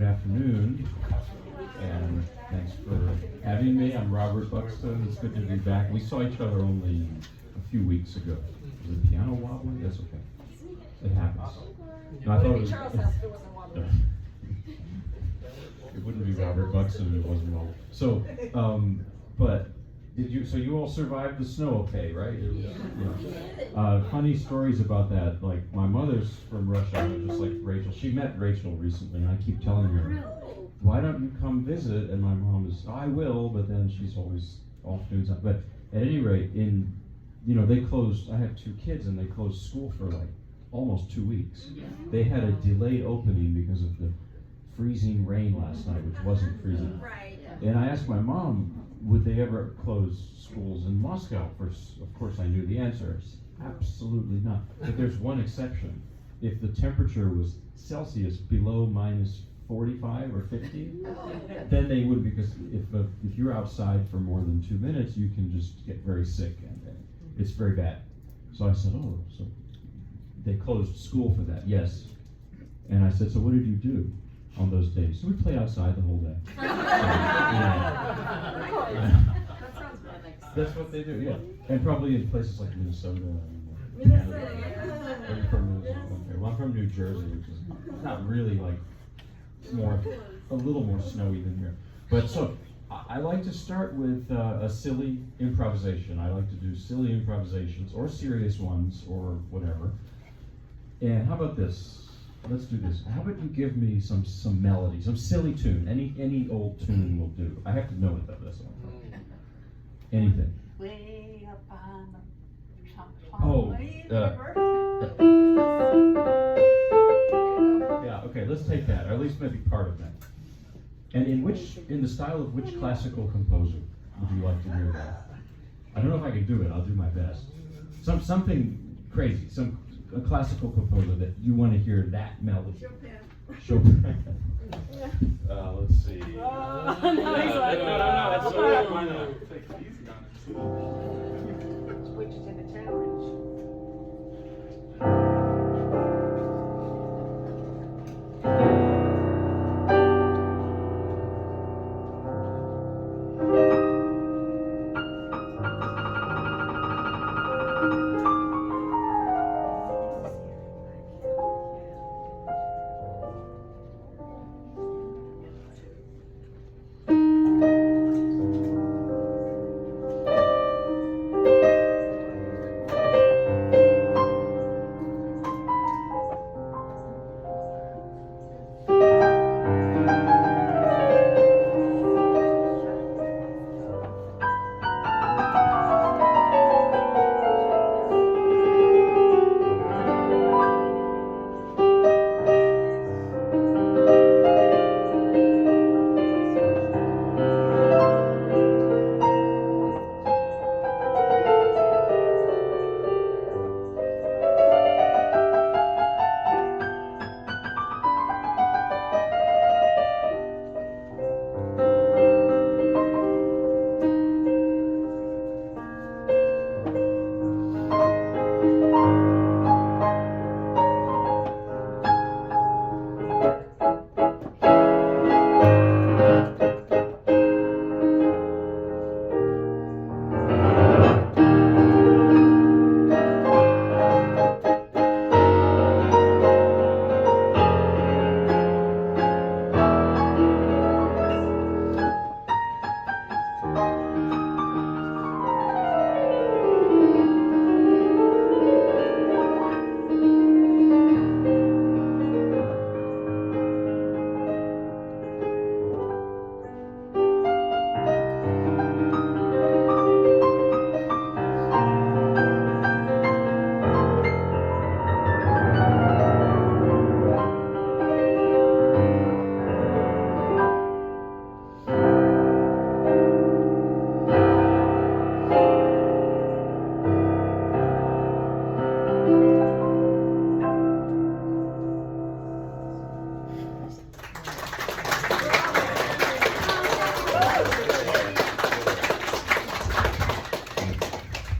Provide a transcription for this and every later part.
good afternoon, and thanks for having me. I'm Robert Buxton. It's good to be back. We saw each other only a few weeks ago. Was the piano wobbling? That's okay. It happens. No, I thought it was, Charles has if it wasn't wobbling. It wouldn't be Robert Buxton if it wasn't wobbling. So, but did you? So you all survived the snow, okay? Right? Yeah. Funny stories about that. Like my mother's from Russia, just like Rachel. She met Rachel recently, and I keep telling her, "Why don't you come visit?" And my mom is, "I will," but then she's always off doing something. But at any rate, they closed. I have 2 kids, and they closed school for like almost 2 weeks. They had a delayed opening because of the freezing rain last night, which wasn't freezing. Right. And I asked my mom, would they ever close schools in Moscow? Of course, I knew the answer. Absolutely not. But there's one exception. If the temperature was Celsius below minus 45 or 50, then they would, because if you're outside for more than 2 minutes, you can just get very sick, and it's very bad. So I said, oh, so they closed school for that? Yes. And I said, so what did you do on those days? So we played outside the whole day. That sounds fun. That's what they do, yeah. And probably in places like Minnesota. Are you from Minnesota? Okay. Well, I'm from New Jersey, which is not really like a little more snowy than here. But so I like to start with a silly improvisation. I like to do silly improvisations or serious ones or whatever. And how about this? Let's do this. How about you give me some melody, some silly tune? Any old tune will do. I have to know it though. That's all. Anything. Way up on the top. Oh. Yeah. Okay. Let's take that, or at least maybe part of that. And in the style of which classical composer would you like to hear that? I don't know if I can do it. I'll do my best. Something crazy. A classical composer that you want to hear that melody. Chopin. Let's see. No. That's so why not? Take it easy on it. Switch to the challenge.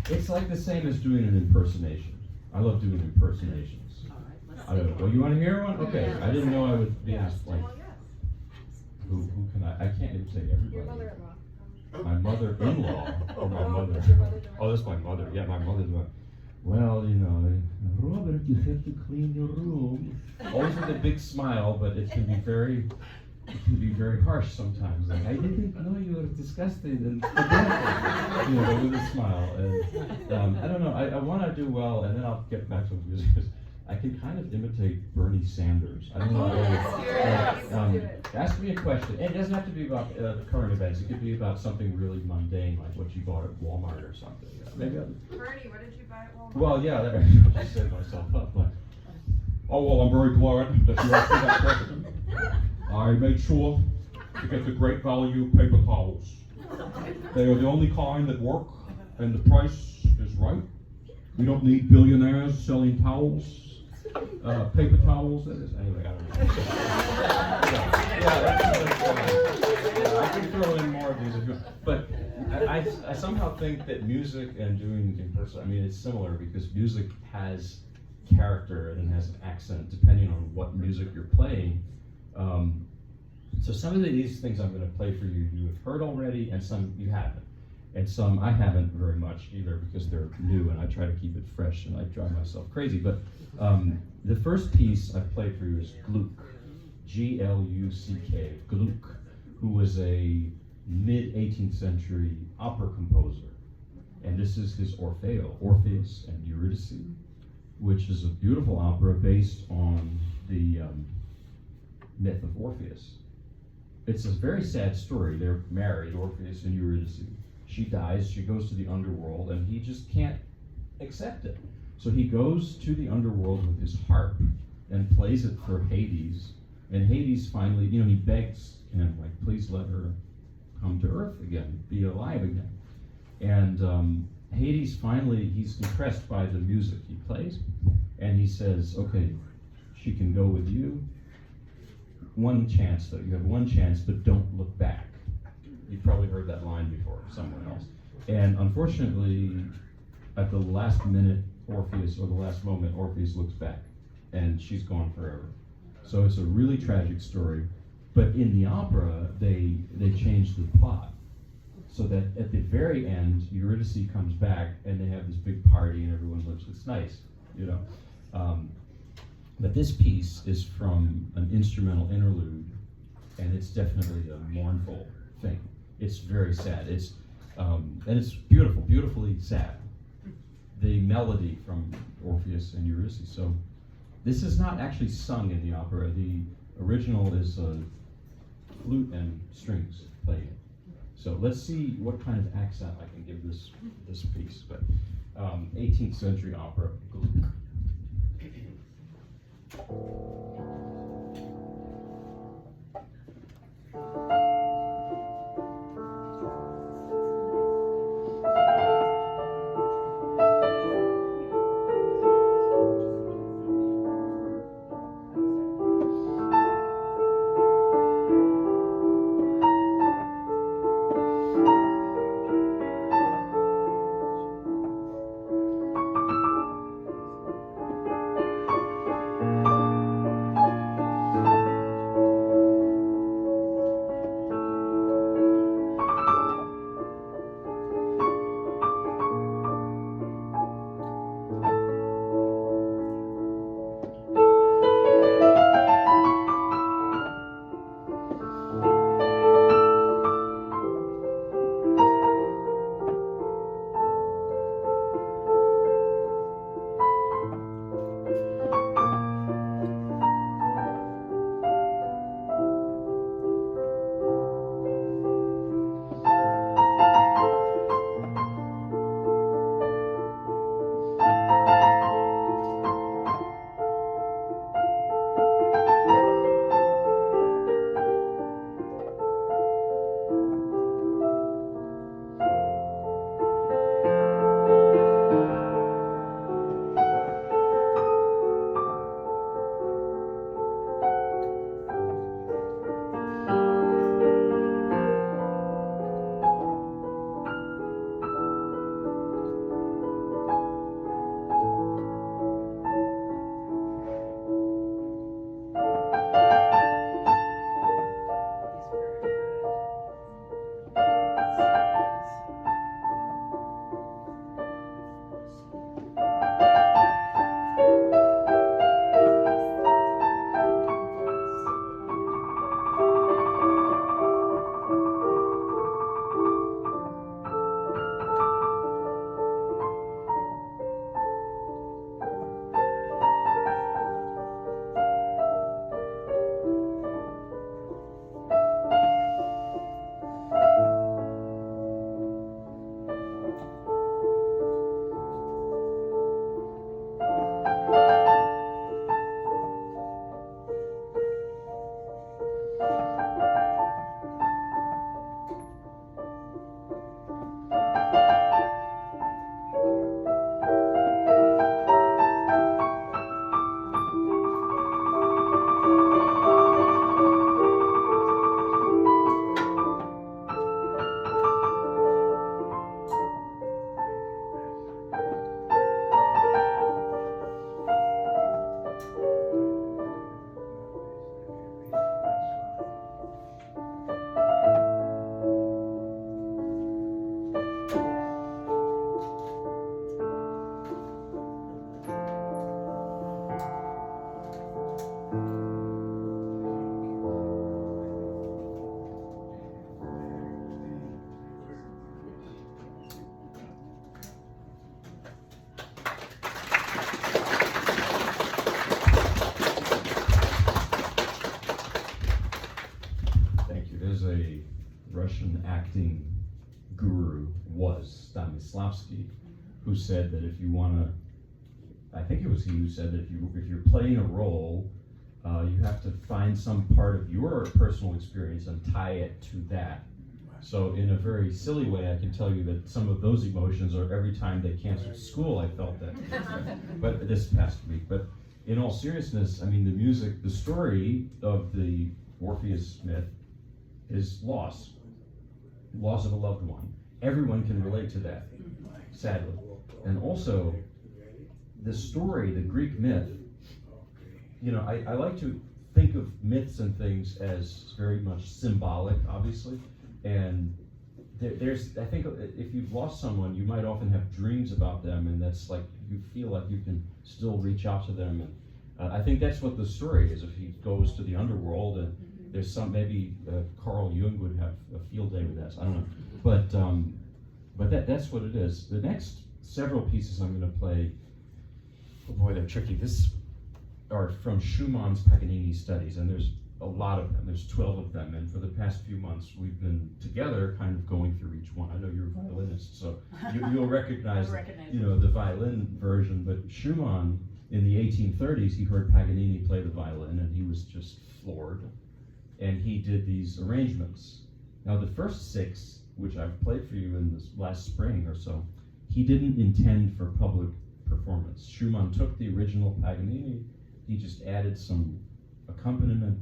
It's like the same as doing an impersonation. I love doing impersonations. All right, let's I don't know. Well, you want to hear one? Okay. I didn't know I would be asked like Who can I can't even say everybody. Your mother-in-law. My mother-in-law, or my mother. What's your mother doing? Oh, that's my mother. Yeah, my mother's like, well, Robert, you have to clean your room. Always with a big smile, but it can be very harsh sometimes. Like, I didn't know you were disgusted and but with a smile. And I don't know. I want to do well, and then I'll get back to the music. I can kind of imitate Bernie Sanders. I don't know. Ask me a question. And it doesn't have to be about current events. It could be about something really mundane, like what you bought at Walmart or something. Maybe Bernie, what did you buy at Walmart? well, yeah, I just set myself up. But, oh, well, I'm very glad that you asked me that question. I made sure to get the great value paper towels. They are the only kind that work, and the price is right. We don't need billionaires selling towels. Paper towels, that is. Anyway, I don't know. I can throw in more of these if you. But I somehow think that music and doing in person, I mean, it's similar because music has character and has an accent depending on what music you're playing. So some of these things I'm going to play for you, you have heard already, and some you haven't. And some I haven't very much either because they're new and I try to keep it fresh and I drive myself crazy. But the first piece I've played for you is Gluck, G-L-U-C-K, Gluck, who was a mid-18th century opera composer. And this is his Orfeo, Orpheus and Eurydice, which is a beautiful opera based on the myth of Orpheus. It's a very sad story. They're married, Orpheus and Eurydice. She dies, she goes to the underworld, and he just can't accept it. So he goes to the underworld with his harp and plays it for Hades. And Hades finally, he begs him, like, please let her come to Earth again, be alive again. And Hades finally, he's impressed by the music he plays, and he says, okay, she can go with you. One chance, though. You have one chance, but don't look back. You've probably heard that line before, someone else. And unfortunately, at the last minute, Orpheus looks back, and she's gone forever. So it's a really tragic story. But in the opera, they changed the plot. So that at the very end, Eurydice comes back, and they have this big party, and everyone lives. It's nice, But this piece is from an instrumental interlude, and it's definitely a mournful thing. It's very sad. And it's beautiful, beautifully sad. The melody from Orpheus and Eurydice. So this is not actually sung in the opera. The original is flute and strings playing. So let's see what kind of accent I can give this piece. But 18th century opera, Gluck. Stanislavski, who said that if you want to, I think it was he who said that if you're playing a role, you have to find some part of your personal experience and tie it to that. So in a very silly way, I can tell you that some of those emotions are every time they canceled school, I felt that. But this past week. But in all seriousness, I mean, the story of the Orpheus myth is loss of a loved one. Everyone can relate to that, sadly. And also, the story, the Greek myth, I like to think of myths and things as very much symbolic, obviously. And I think if you've lost someone, you might often have dreams about them, and that's like, you feel like you can still reach out to them. And I think that's what the story is. If he goes to the underworld, and there's maybe Carl Jung would have a field day with that. So I don't know. But that's what it is. The next several pieces I'm going to play, oh boy, they're tricky. This are from Schumann's Paganini studies, and there's a lot of them. There's 12 of them, and for the past few months we've been together kind of going through each one. I know you're a violinist, so you'll recognize the violin version, but Schumann in the 1830s, he heard Paganini play the violin and he was just floored, and he did these arrangements. Now the first 6, which I've played for you in this last spring or so, he didn't intend for public performance. Schumann took the original Paganini, he just added some accompaniment,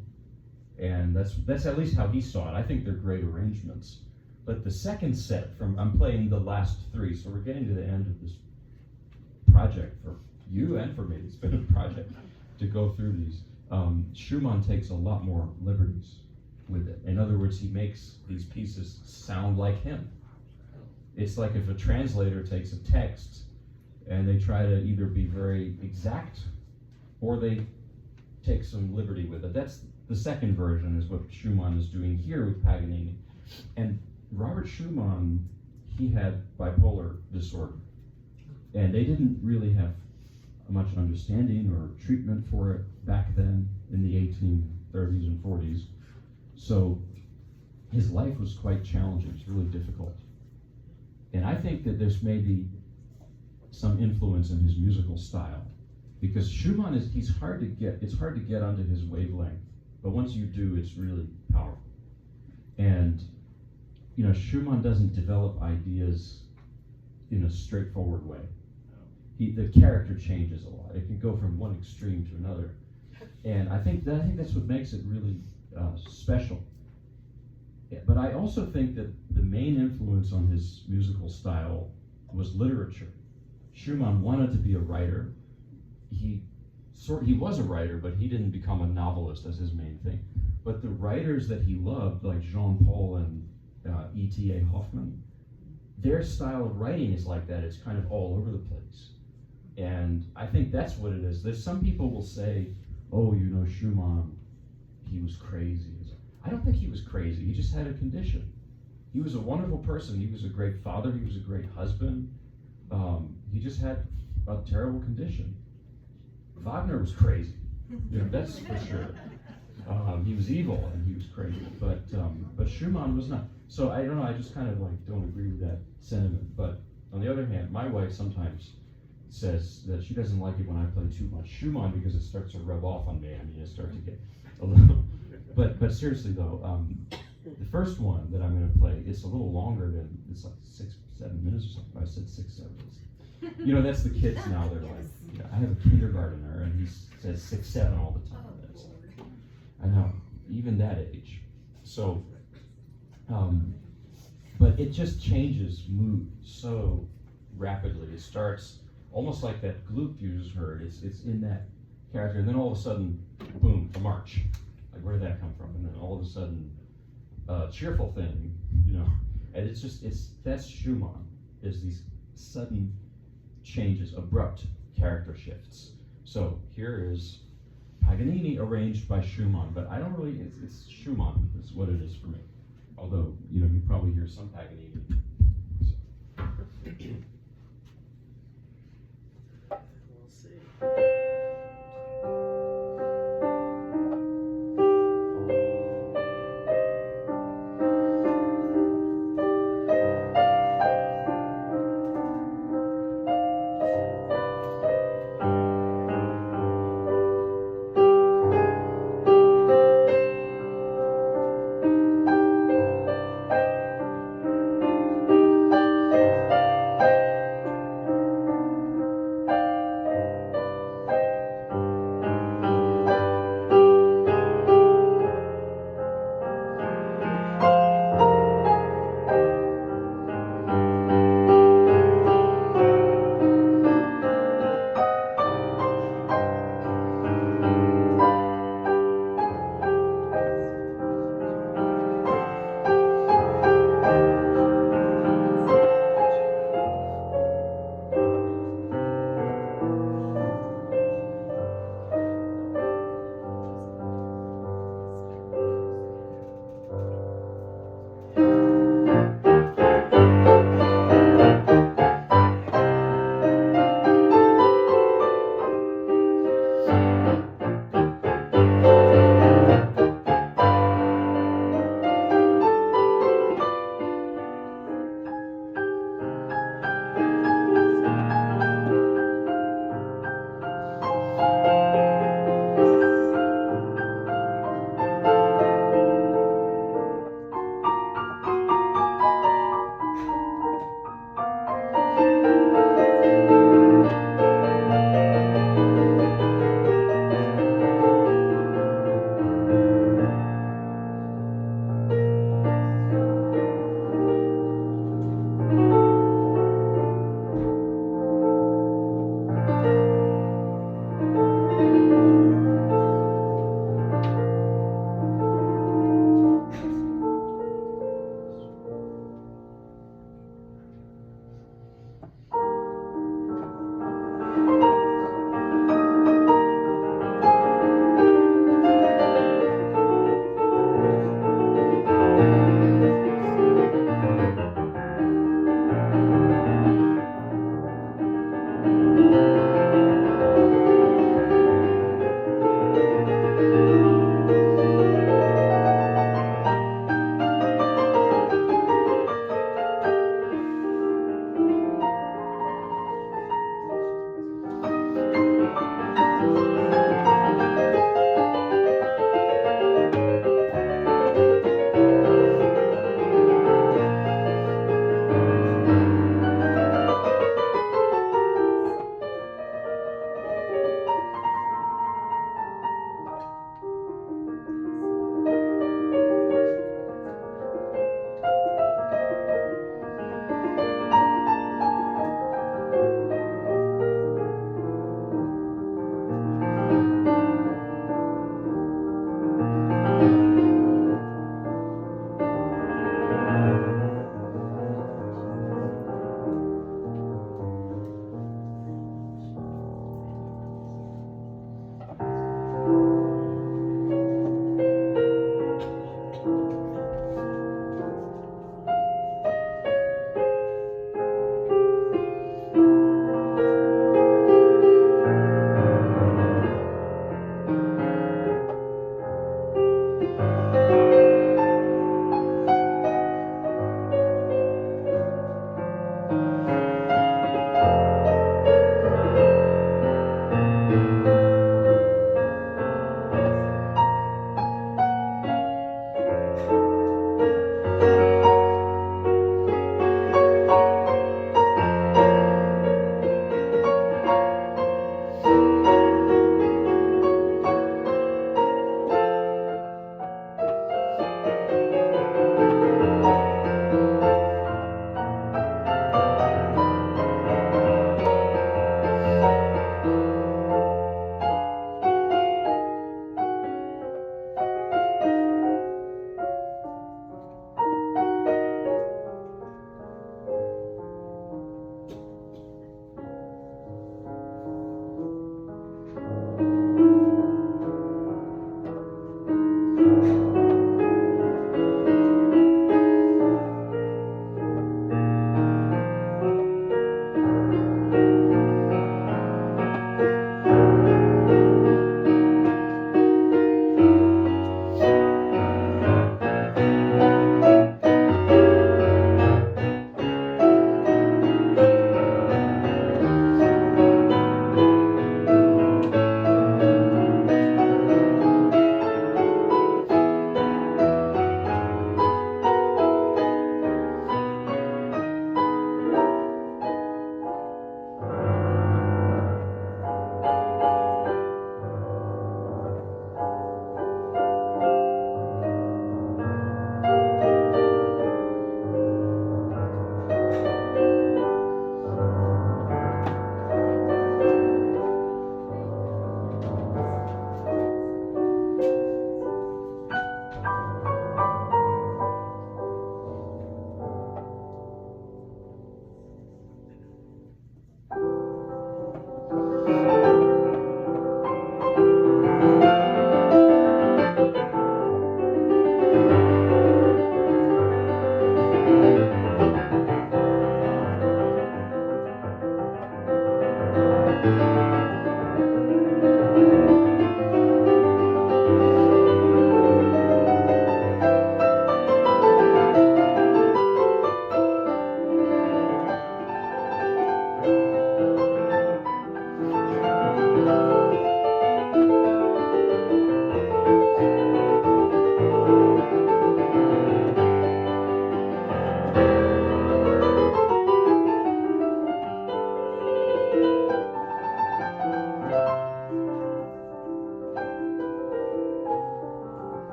and that's at least how he saw it. I think they're great arrangements. But the second set, I'm playing the last 3, so we're getting to the end of this project for you and for me. It's been a project to go through these. Schumann takes a lot more liberties with it. In other words, he makes these pieces sound like him. It's like if a translator takes a text and they try to either be very exact or they take some liberty with it. That's the second version, is what Schumann is doing here with Paganini. And Robert Schumann, he had bipolar disorder, and they didn't really have much understanding or treatment for it back then in the 1830s and 40s. So his life was quite challenging. It was really difficult. And I think that there's maybe some influence in his musical style, because Schumann it's hard to get onto his wavelength, but once you do, it's really powerful. And Schumann doesn't develop ideas in a straightforward way. The character changes a lot. It can go from one extreme to another, and I think that's what makes it really special. But I also think that the main influence on his musical style was literature. Schumann wanted to be a writer. He was a writer, but he didn't become a novelist as his main thing. But the writers that he loved, like Jean-Paul and E.T.A. Hoffmann, their style of writing is like that. It's kind of all over the place. And I think that's what it is. There's some people will say, oh, Schumann, he was crazy. I don't think he was crazy. He just had a condition. He was a wonderful person. He was a great father. He was a great husband. He just had a terrible condition. Wagner was crazy. That's for sure. He was evil and he was crazy. But Schumann was not. So I don't know. I just kind of don't agree with that sentiment. But on the other hand, my wife sometimes says that she doesn't like it when I play too much Schumann because it starts to rub off on me. I mean, I start to get a little. But seriously though, the first one that I'm going to play, it's a little longer than, it's like 6-7 minutes or something. I said 6-7 minutes. That's the kids now. They're like, I have a kindergartner and he says 6-7 all the time. I know, even that age. So, but it just changes mood so rapidly. It starts almost like that glute you just heard. It's in that character, and then all of a sudden, boom, a march. Like, where did that come from? And then all of a sudden, cheerful thing, and that's Schumann, is these sudden changes, abrupt character shifts. So here is Paganini arranged by Schumann, but I don't really, it's Schumann is what it is for me. Although, you probably hear some Paganini. We'll see.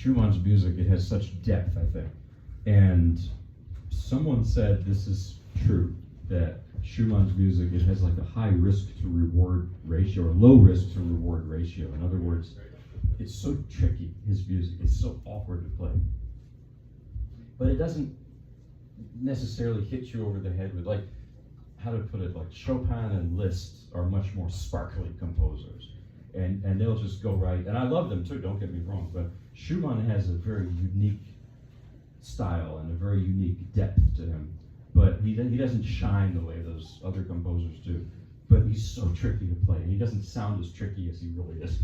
Schumann's music, it has such depth, I think. And someone said this is true, that Schumann's music, it has like a high risk to reward ratio, or low risk to reward ratio. In other words, it's so tricky, his music, it's so awkward to play. But it doesn't necessarily hit you over the head with, like, how to put it, like Chopin and Liszt are much more sparkly composers. And they'll just go right, and I love them too, don't get me wrong, but Schumann has a very unique style and a very unique depth to him, but he doesn't shine the way those other composers do, but he's so tricky to play, and he doesn't sound as tricky as he really is.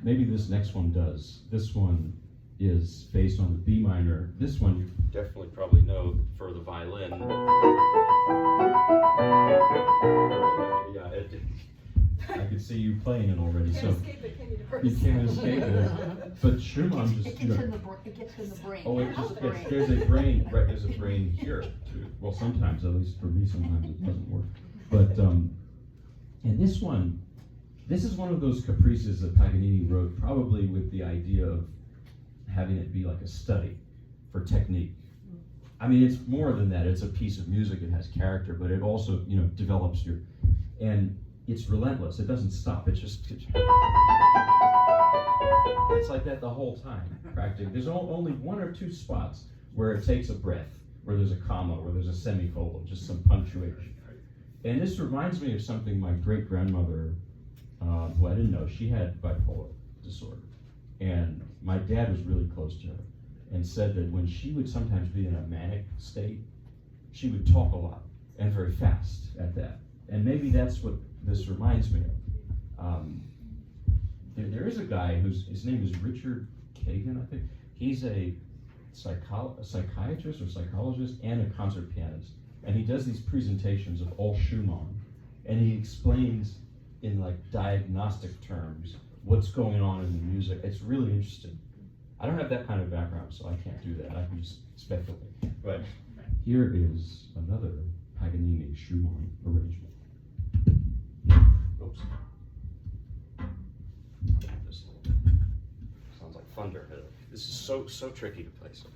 Maybe this next one does. This one is based on the B minor. This one you definitely probably know for the violin. Yeah, I could see you playing it already, so you can't escape it. But Schumann just, It gets in the brain. oh, it just gets, there's a brain, right? There's a brain here too. Well, sometimes, at least for me, sometimes it doesn't work. But and this one, this is one of those caprices that Paganini wrote, probably with the idea of having it be like a study for technique. I mean, it's more than that. It's a piece of music. It has character, but it also, develops your, and it's relentless. It doesn't stop. It's like that the whole time, practically. There's only one or two spots where it takes a breath, where there's a comma, where there's a semicolon, just some punctuation. And this reminds me of something my great-grandmother, who I didn't know, she had bipolar disorder. And my dad was really close to her and said that when she would sometimes be in a manic state, she would talk a lot and very fast at that. And maybe that's what this reminds me of. There is a guy his name is Richard Kagan, I think. He's a psychiatrist or psychologist and a concert pianist. And he does these presentations of all Schumann. And he explains in like diagnostic terms what's going on in the music. It's really interesting. I don't have that kind of background, so I can't do that. I can just speculate. But here is another Paganini Schumann arrangement. Oops. This sounds like thunder. This is so tricky to play. So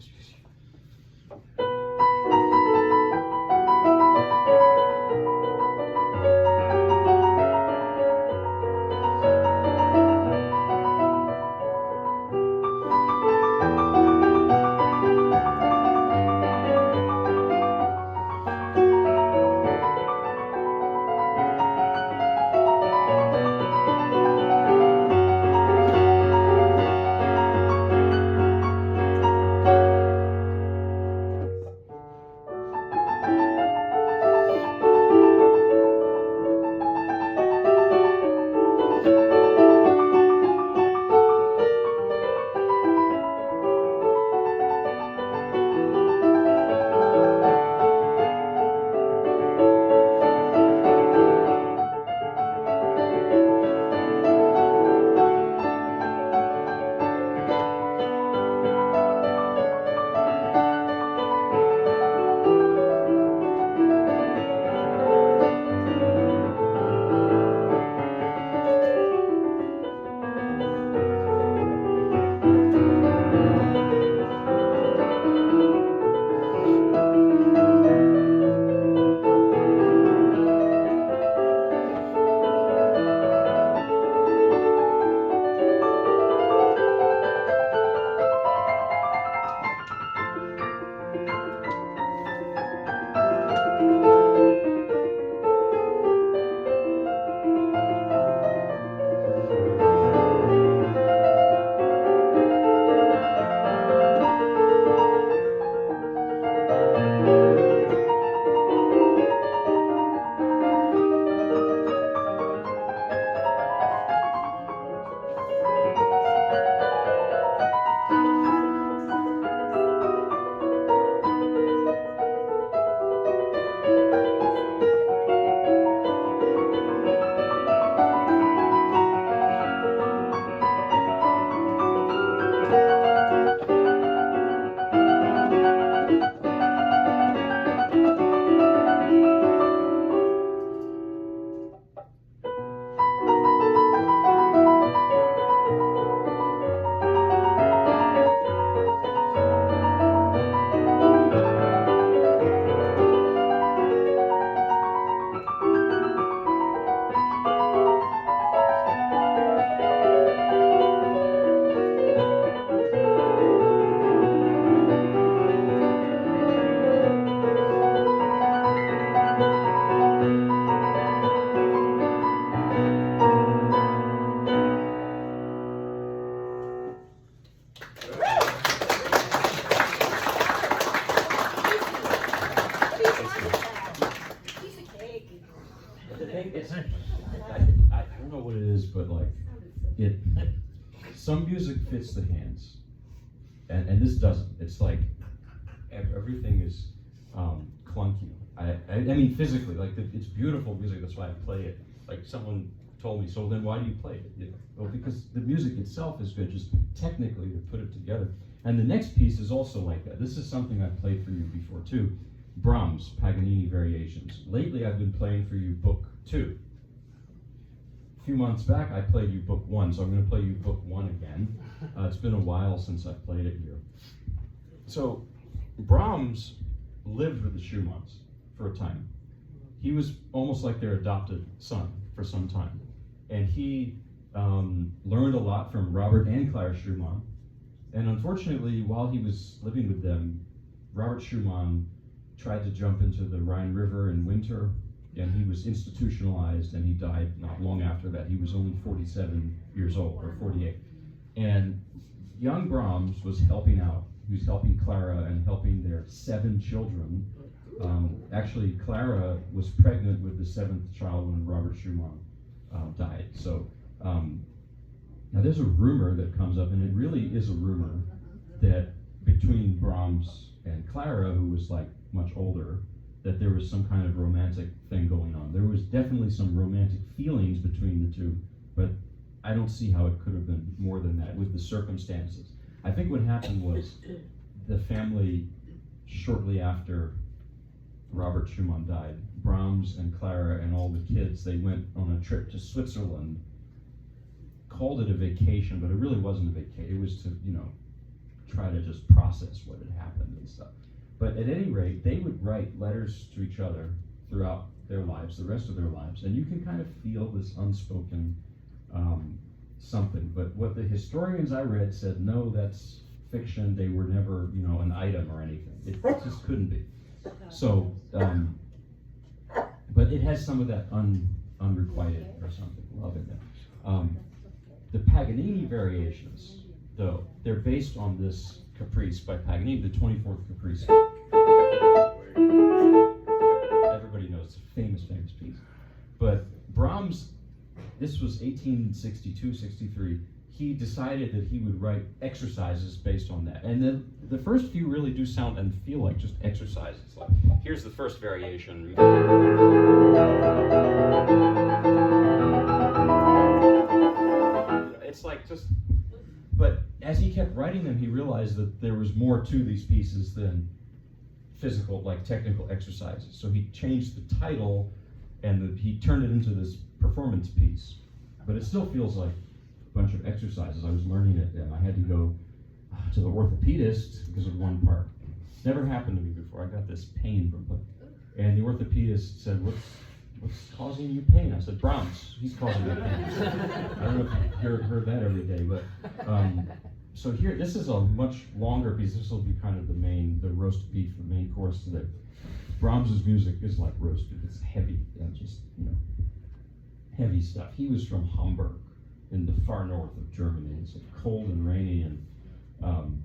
some music fits the hands, and this doesn't. It's like everything is clunky. I mean physically, like it's beautiful music. That's why I play it. Like someone told me, so then why do you play it? Well, because the music itself is good, just technically to put it together. And the next piece is also like that. This is something I've played for you before too. Brahms, Paganini Variations. Lately I've been playing for you Book 2. A few months back I played you Book 1, so I'm going to play you Book 1 again. It's been a while since I've played it here. So Brahms lived with the Schumanns for a time. He was almost like their adopted son for some time. And he learned a lot from Robert and Clara Schumann. And unfortunately, while he was living with them, Robert Schumann tried to jump into the Rhine River in winter, and he was institutionalized, and he died not long after that. He was only 47 years old, or 48. And young Brahms was helping out. He was helping Clara and helping their 7 children. Actually, Clara was pregnant with the 7th child when Robert Schumann died. So now there's a rumor that comes up, and it really is a rumor, that between Brahms and Clara, who was like much older, that there was some kind of romantic thing going on. There was definitely some romantic feelings between the two, but I don't see how it could have been more than that with the circumstances. I think what happened was the family, shortly after Robert Schumann died, Brahms and Clara and all the kids, they went on a trip to Switzerland, called it a vacation, but it really wasn't a vacation. It was to, try to just process what had happened and stuff. But at any rate, they would write letters to each other throughout their lives, the rest of their lives, and you can kind of feel this unspoken something. But what the historians I read said, no, that's fiction. They were never, an item or anything. It just couldn't be. So, but it has some of that unrequited or something love in there. The Paganini variations, though, they're based on this caprice by Paganini, the 24th caprice. Everybody knows, it's a famous piece. But Brahms, this was 1862, 63, he decided that he would write exercises based on that. And then the first few really do sound and feel like just exercises. Like, here's the first variation. It's like just, but as he kept writing them, he realized that there was more to these pieces than physical, like technical exercises. So he changed the title and he turned it into this performance piece. But it still feels like a bunch of exercises. I was learning it and I had to go to the orthopedist because of one part. Never happened to me before. I got this pain from it. And the orthopedist said, what's causing you pain? I said, Brahms, he's causing me pain. I don't know if you've heard that every day, but so here, this is a much longer piece. This will be kind of the roast beef, the main course today. Brahms's music is like roast beef. It's heavy and just, heavy stuff. He was from Hamburg in the far north of Germany. It's cold and rainy, and I don't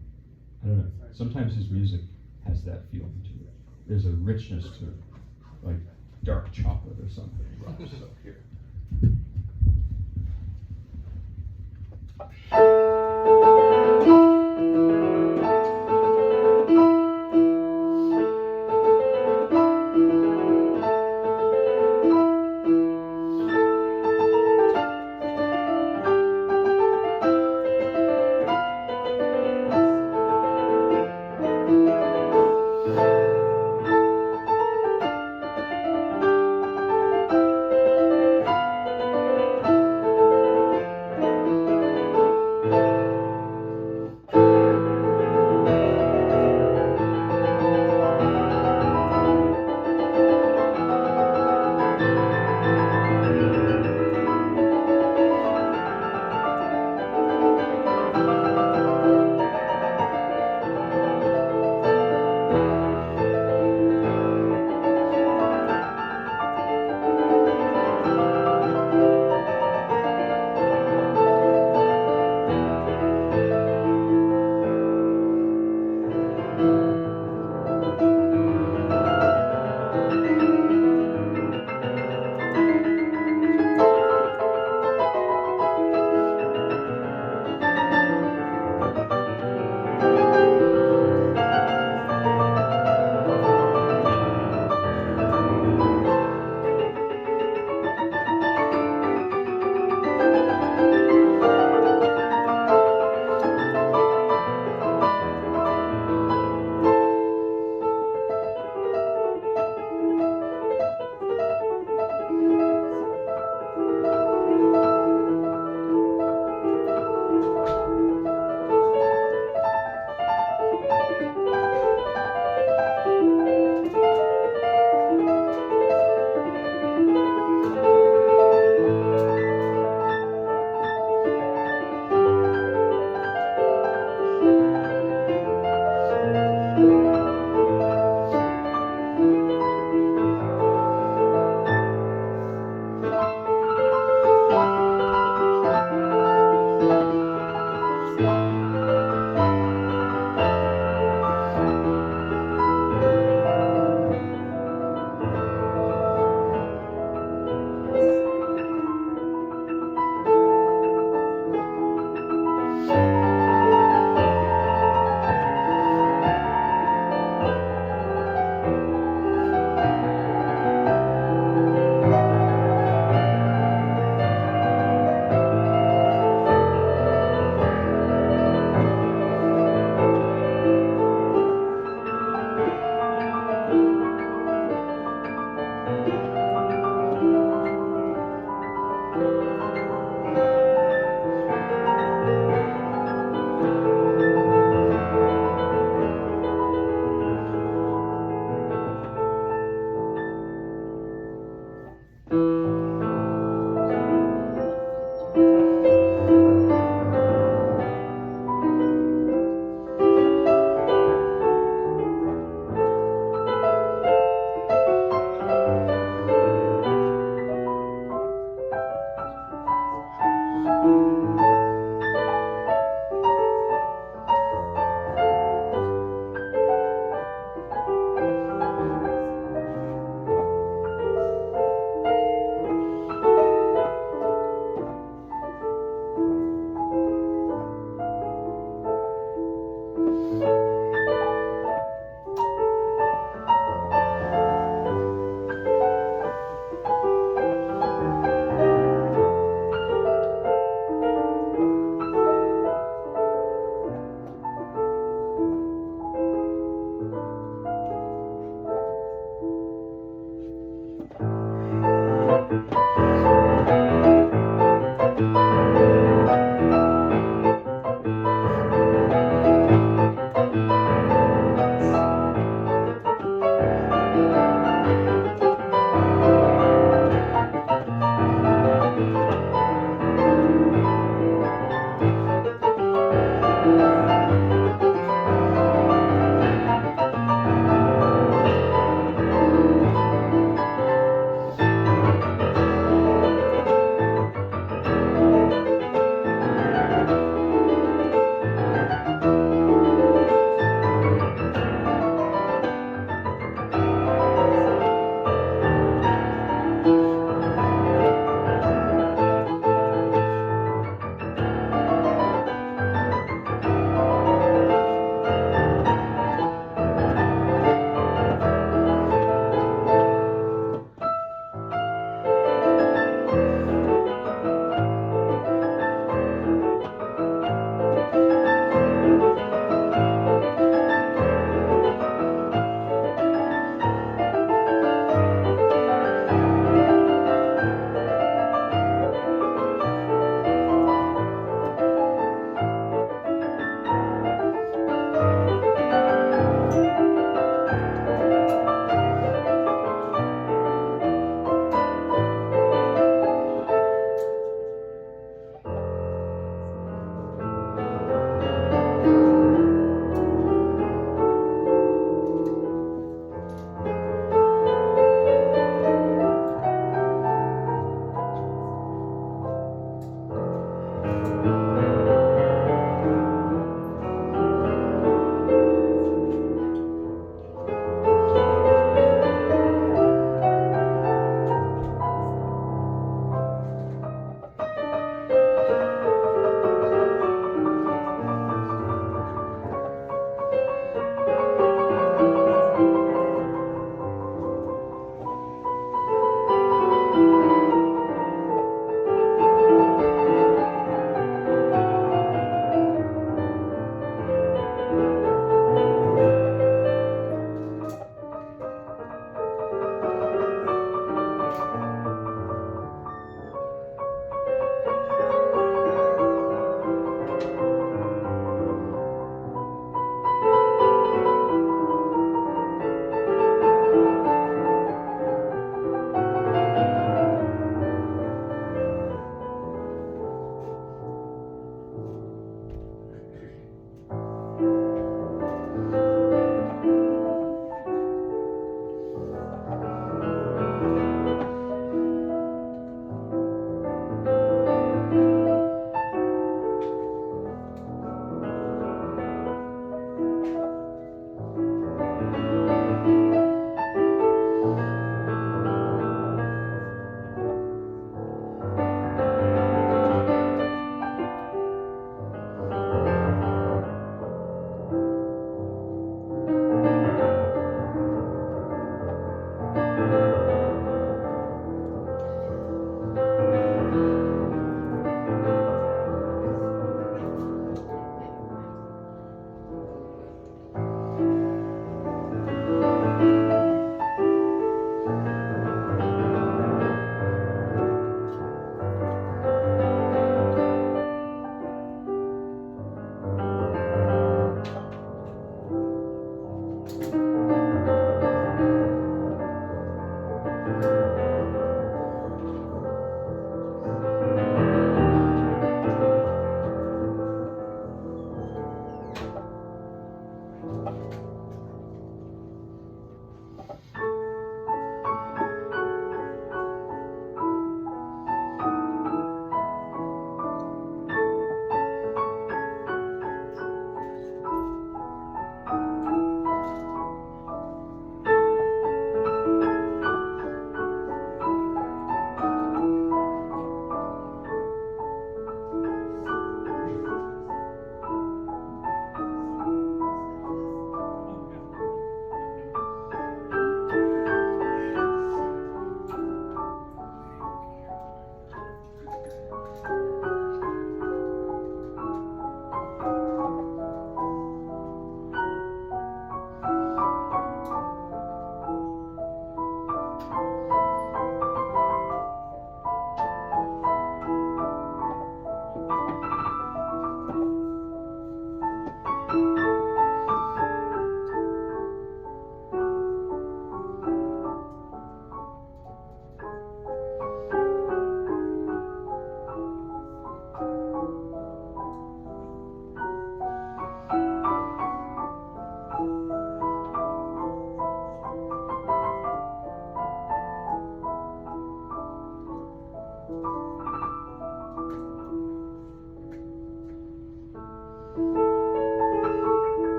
know. Sometimes his music has that feeling to it. There's a richness to it, like dark chocolate or something. So here.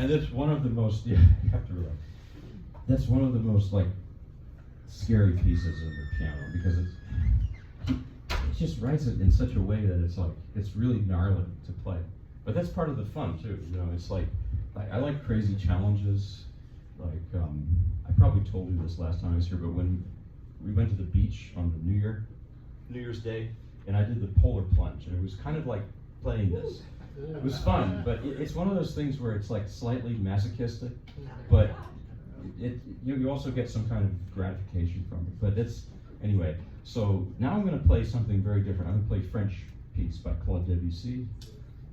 And it's one of the most, yeah, you have to realize, that's one of the most like scary pieces of the piano because it just writes it in such a way that it's like, it's really gnarly to play. But that's part of the fun too, you know, it's like, I like crazy challenges. Like, I probably told you this last time I was here, but when we went to the beach on the New Year's Day, and I did the polar plunge, and it was kind of like playing this. It was fun, but it's one of those things where it's like slightly masochistic, but you also get some kind of gratification from it. But it's, anyway, so now I'm going to play something very different. I'm going to play French piece by Claude Debussy,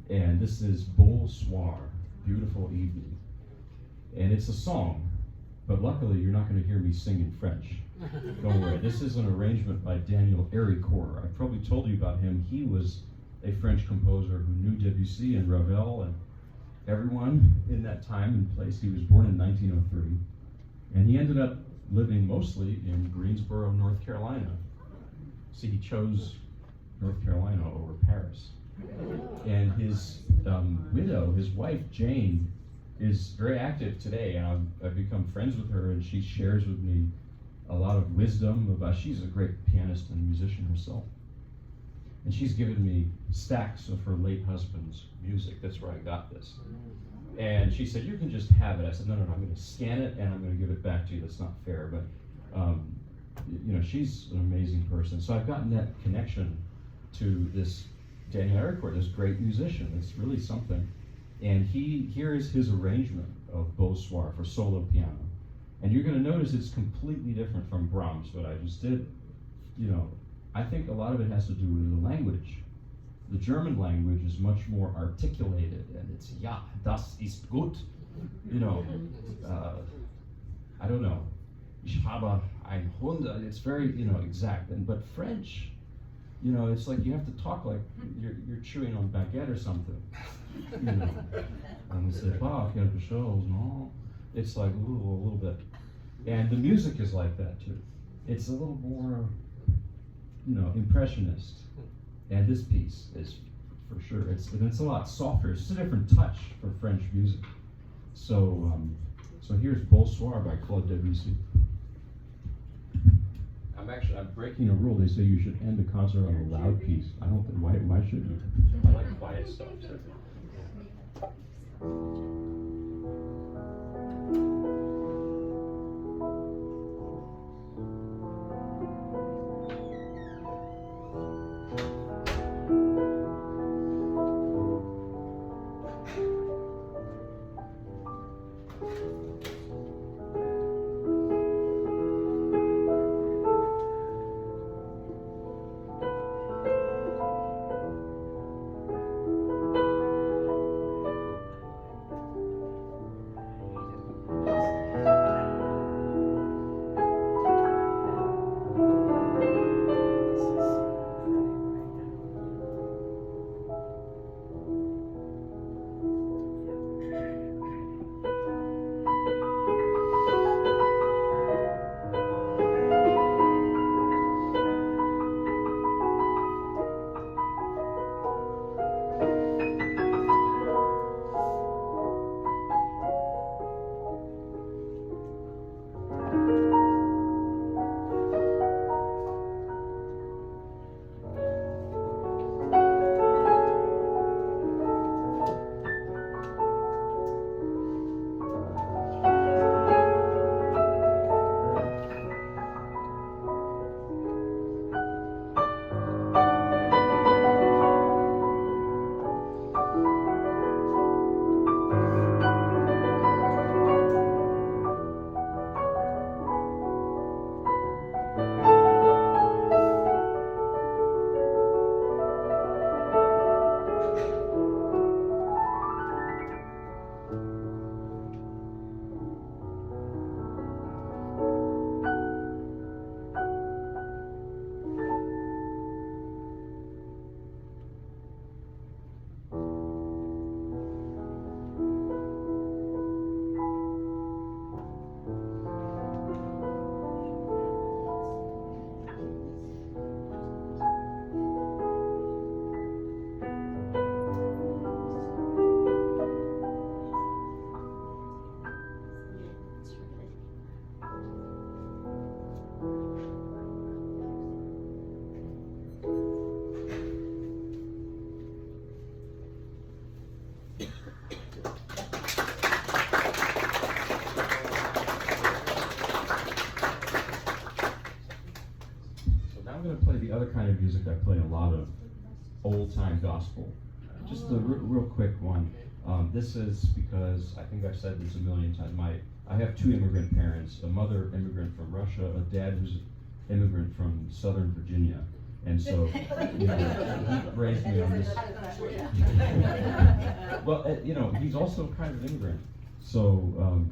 and this is Beau Soir, Beautiful Evening. And it's a song, but luckily you're not going to hear me sing in French. Don't worry, this is an arrangement by Daniel Héricourt. I probably told you about him. He was a French composer who knew Debussy and Ravel and everyone in that time and place. He was born in 1903, and he ended up living mostly in Greensboro, North Carolina. See, he chose North Carolina over Paris. And his widow, his wife Jane, is very active today, and I've become friends with her, and she shares with me a lot of wisdom about, she's a great pianist and musician herself. And she's given me stacks of her late husband's music. That's where I got this. And she said, you can just have it. I said, no, I'm going to scan it and I'm going to give it back to you. That's not fair. But, you know, she's an amazing person. So I've gotten that connection to this Daniel Héricourt, this great musician. It's really something. And here is his arrangement of Beau Soir for solo piano. And you're going to notice it's completely different from Brahms, what I just did. You know, I think a lot of it has to do with the language. The German language is much more articulated, and it's ja, das ist gut. You know, I don't know. Ich habe ein Hund. It's very, you know, exact. But French, you know, it's like you have to talk like you're chewing on baguette or something. You know, and c'est pas quelque chose, no. It's like a little bit. And the music is like that too. It's a little more, you know, impressionist. And this piece is for sure. It's a lot softer. It's a different touch for French music. So so here's Beau Soir by Claude Debussy. I'm breaking a rule. They say you should end a concert on a loud piece. I don't think, why should you? I like quiet stuff too. play the other kind of music. I play a lot of old-time gospel. Just a real quick one. This is because I think I've said this a million times. I have two immigrant parents, a mother immigrant from Russia, a dad who's an immigrant from Southern Virginia. And so, he raised me on this. Well, he's also kind of an immigrant. So,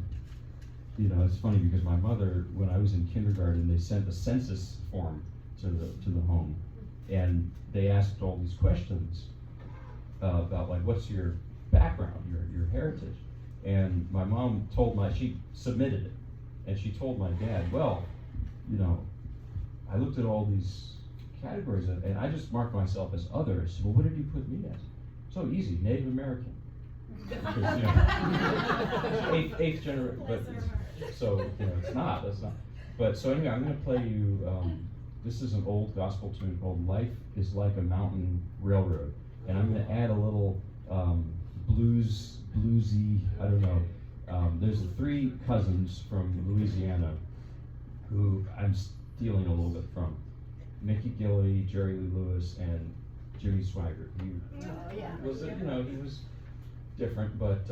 it's funny because my mother, when I was in kindergarten, they sent a census form to the home. And they asked all these questions about, like, what's your background, your heritage? And my mom she submitted it, and she told my dad, well, I looked at all these categories, and I just marked myself as other. I said, well, what did you put me as? So easy, Native American. Because, eighth generation, but so, it's not, that's not. But so anyway, I'm gonna play you, this is an old gospel tune called Life is Like a Mountain Railroad. And I'm gonna add a little bluesy, I don't know. There's the three cousins from Louisiana who I'm stealing a little bit from. Mickey Gilley, Jerry Lee Lewis, and Jimmy Swaggart. He was different, but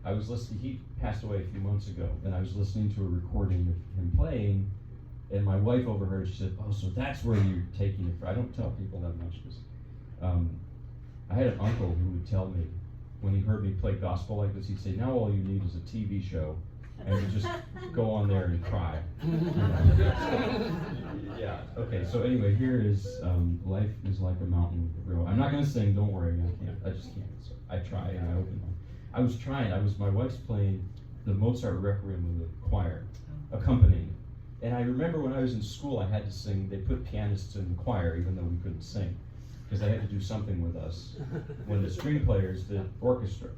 I was listening, he passed away a few months ago, and I was listening to a recording of him playing, and my wife overheard. She said, oh, so that's where you're taking it from. I don't tell people that much, because I had an uncle who would tell me, when he heard me play gospel like this, he'd say, now all you need is a TV show, and you just go on there and cry. Yeah, okay, so anyway, here is Life is Like a Mountain Railroad. I'm not going to sing, don't worry, I just can't. So I try, and I open one. My wife's playing the Mozart Requiem with a choir, accompanying. And I remember when I was in school, I had to sing, they put pianists in the choir, even though we couldn't sing, because they had to do something with us when the string players did orchestra.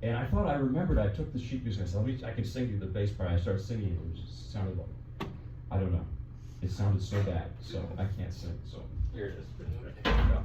And I thought I remembered, I took the sheet music, I said, I can sing you the bass part. I started singing it, it just sounded like, I don't know. It sounded so bad, so I can't sing. So here it is. Here we go.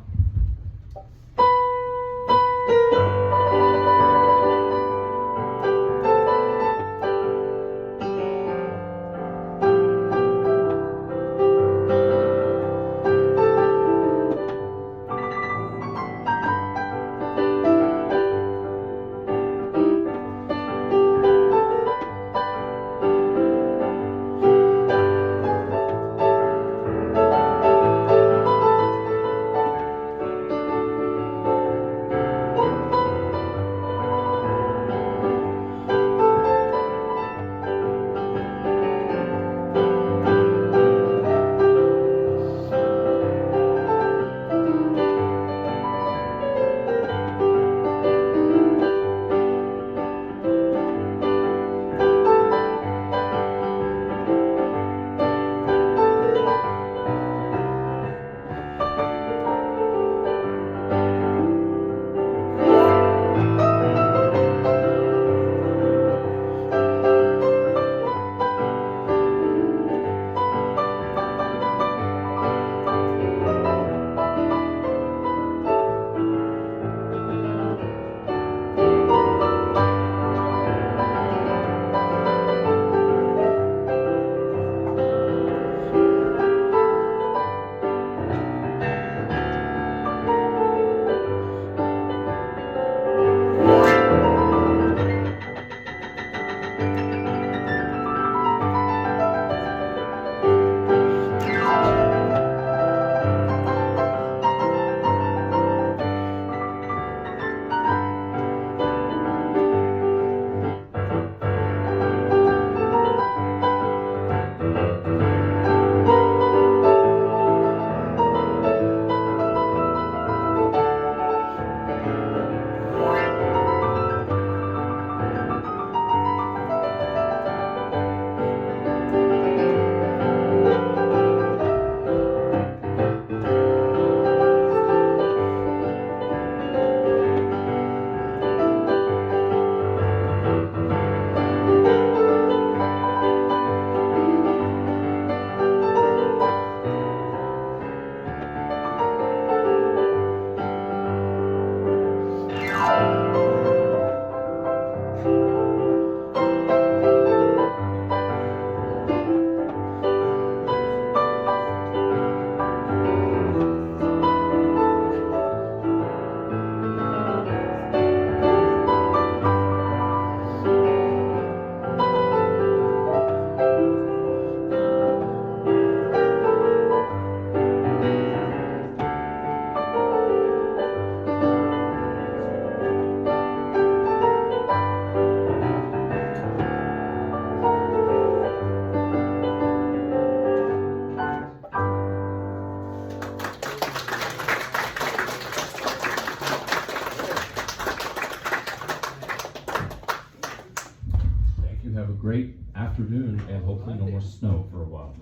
afternoon and hopefully no more snow for a while.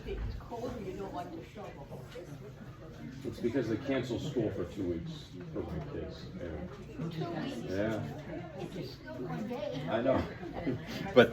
It's cold and you don't like to shovel. It's because they canceled school for 2 weeks for my kids. 2 weeks. Yeah. It's just one day. I know. But